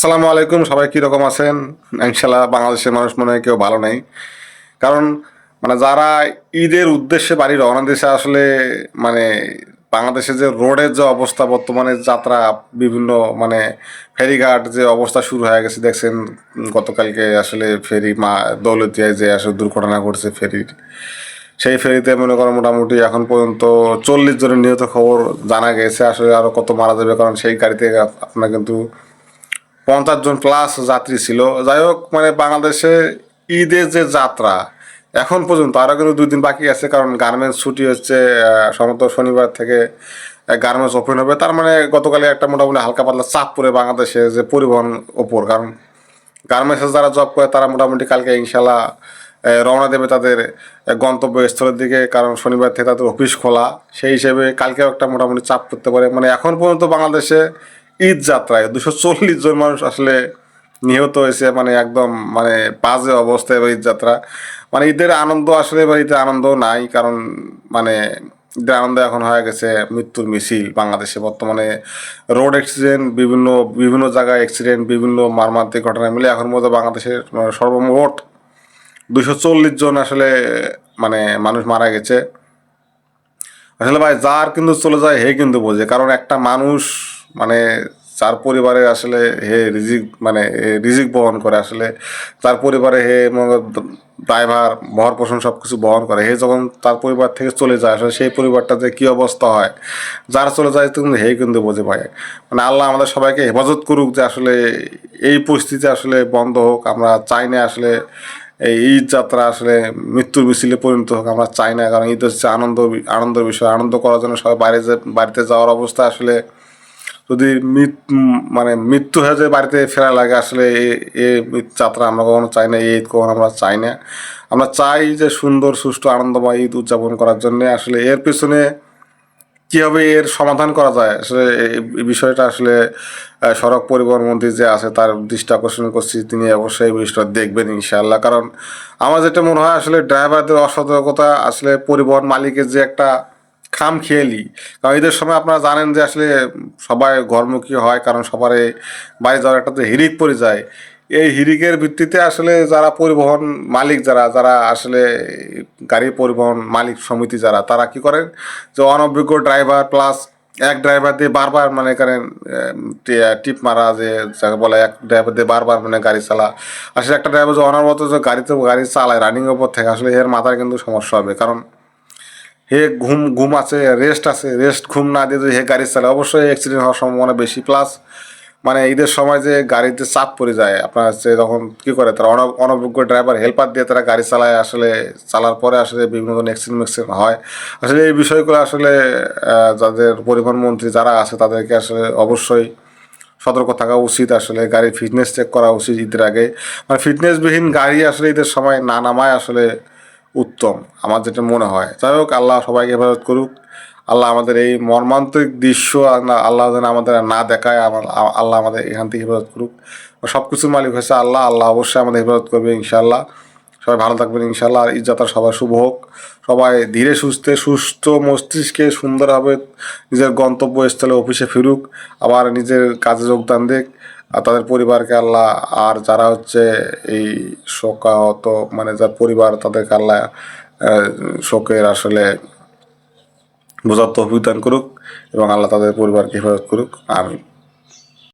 আসসালামু আলাইকুম, সবাই কীরকম আছেন? ইনশাল্লাহ বাংলাদেশের মানুষ মনে হয় কেউ ভালো নেই। কারণ যারা ঈদের উদ্দেশ্যে বাড়ি রওনা দিয়েছে আসলে মানে বাংলাদেশের যে রোডের যে অবস্থা বর্তমানে, যাত্রা বিভিন্ন ফেরিঘাট যে অবস্থা শুরু হয়ে গেছে দেখছেন। গতকালকে আসলে ফেরি দৌলতদিয়ায় যে আসলে দুর্ঘটনা ঘটছে ফেরির, সেই ফেরিতে মনে করেন মোটামুটি এখন পর্যন্ত 40 জনের নিহত খবর জানা গেছে। আসলে আরও কত মারা যাবে, কারণ সেই গাড়িতে আপনার কিন্তু 50 জন প্লাস যাত্রী ছিল। যাই হোক, বাংলাদেশে ঈদের যে যাত্রা এখন পর্যন্ত আরও কিন্তু 2 দিন বাকি আছে, কারণ গার্মেন্টস ছুটি হচ্ছে সমস্ত শনিবার থেকে গার্মেন্টস ওপেন হবে। তার গতকালে একটা মোটামুটি হালকা পাতলা চাপ পড়ে বাংলাদেশে যে পরিবহন ওপর, কারণ গার্মেন্টসে যারা জব করে তারা মোটামুটি কালকে ইনশাল্লাহ রওনা দেবে তাদের গন্তব্যস্থলের দিকে, কারণ শনিবার থেকে তাদের অফিস খোলা। সেই হিসেবে কালকেও একটা মোটামুটি চাপ পড়তে পারে। এখন পর্যন্ত বাংলাদেশে ঈদ যাত্রায় 240 জন মানুষ আসলে নিহত হয়েছে। একদম বাজে অবস্থায় ঈদ যাত্রা। ঈদের আনন্দ আসলে এবার ঈদের আনন্দ নাই, কারণ ঈদের আনন্দ এখন হয়ে গেছে মৃত্যুর মিছিল। বাংলাদেশে বর্তমানে রোড অ্যাক্সিডেন্ট, বিভিন্ন বিভিন্ন জায়গায় অ্যাক্সিডেন্ট, বিভিন্ন মর্মান্তিক ঘটনা মিলে এখন মধ্যে বাংলাদেশের সর্বমোট 240 জন আসলে মানুষ মারা গেছে। আসলে ভাই, যার কিন্তু চলে যায় হে কিন্তু বোঝে, কারণ একটা মানুষ যার পরিবারে আসলে হে রিজিক বহন করে, আসলে তার পরিবারে হে ড্রাইভার ভর পোষণ সব কিছু বহন করে। হে যখন তার পরিবার থেকে চলে যায়, আসলে সেই পরিবারটা যে কী অবস্থা হয়, যার চলে যায় কিন্তু হে কিন্তু বোঝে ভাই। আল্লাহ আমাদের সবাইকে হেফাজত করুক যে আসলে এই পরিস্থিতি আসলে বন্ধ হোক। আমরা চাই না আসলে এই ঈদ যাত্রা আসলে মৃত্যুর মিছিলে পরিণত হোক, আমরা চাই না। কারণ ঈদ হচ্ছে আনন্দের বিষয়। আনন্দ করার জন্য সবাই বাড়িতে যাওয়ার অবস্থা আসলে যদি মৃত্যু হয়ে যায় বাড়িতে ফেরা লাগে, আসলে এই যাত্রা আমরা কখনো চাই না, এই ঈদ কখনো আমরা চাই না। আমরা চাই যে সুন্দর সুষ্ঠু আনন্দময় ঈদ উদযাপন করার জন্যে। আসলে এর পেছনে কীভাবে এর সমাধান করা যায়, আসলে এই বিষয়টা আসলে সড়ক পরিবহন মন্ত্রী যে আছে তার দৃষ্টি আকর্ষণ করছি, তিনি অবশ্যই এই বিষয়টা দেখবেন ইনশাআল্লাহ। কারণ আমার যেটা মনে হয় আসলে ড্রাইভারদের অসতর্কতা, আসলে পরিবহন মালিকের যে একটা খামখেয়ালি। কারণ ঈদের সময় আপনারা জানেন যে আসলে সবাই ঘরমুখী হয়, কারণ সবারই বাড়ি যাওয়ার একটা যে হিড়িক পড়ে যায়। এই হিড়িকের ভিত্তিতে আসলে যারা পরিবহন মালিক, যারা আসলে গাড়ি পরিবহন মালিক সমিতি যারা, তারা কি করেন যে অনভিজ্ঞ ড্রাইভার প্লাস এক ড্রাইভার দিয়ে বারবার করেন টিপ মারা, যে যাকে বলে এক ড্রাইভার দিয়ে বারবার গাড়ি চালা। আসলে একটা ড্রাইভার যে অনবরত যে গাড়ি চালায় রানিং ওপর থেকে, আসলে এর মাথায় কিন্তু সমস্যা হবে। কারণ হে ঘুম আছে, রেস্ট ঘুম না দিয়ে যদি হে গাড়ি চালায়, অবশ্যই অ্যাক্সিডেন্ট হওয়ার সম্ভাবনা বেশি। প্লাস ঈদের সময় যে গাড়িতে চাপ পড়ে যায়, আপনার হচ্ছে তখন কী করে তারা অনভিজ্ঞ ড্রাইভার হেল্পার দিয়ে তারা গাড়ি চালায়, আসলে চালার পরে আসলে বিভিন্ন ধরনের অ্যাক্সিডেন্ট হয়। আসলে এই বিষয়গুলো আসলে যাদের পরিবহন মন্ত্রী যারা আছে তাদেরকে আসলে অবশ্যই সতর্ক থাকা উচিত। আসলে গাড়ির ফিটনেস চেক করা উচিত ঈদের আগে। ফিটনেসবিহীন গাড়ি আসলে ঈদের সময় না নামায় আসলে উত্তম, আমার যেটা মনে হয়। যাই হোক, আল্লাহ সবাইকে হেফাজত করুক। আল্লাহ আমাদের এই মর্মান্তিক দৃশ্য আল্লাহ যেন আমাদের না দেখায়। আল্লাহ আমাদের এখান থেকে হেফাজত করুক। সব কিছুর মালিক হয়েছে আল্লাহ। আল্লাহ অবশ্যই আমাদের হেফাজত করবে ইনশাআল্লাহ। সবাই ভালো থাকবেন ইনশাআল্লাহ। আর ঈদ যাত্রা সবার শুভ হোক। সবাই ধীরে সুস্থে সুস্থ মস্তিষ্কে সুন্দরভাবে নিজের গন্তব্যস্থলে অফিসে ফিরুক, আবার নিজের কাজে যোগদান দিক। আর তাদের পরিবারকে আল্লাহ, আর যারা হচ্ছে এই শোকাহত যার পরিবার, তাদেরকে আল্লাহ শোকের আসলে বোঝার তৌফিক দান করুক, এবং আল্লাহ তাদের পরিবারকে হেফাজত করুক। আমিন।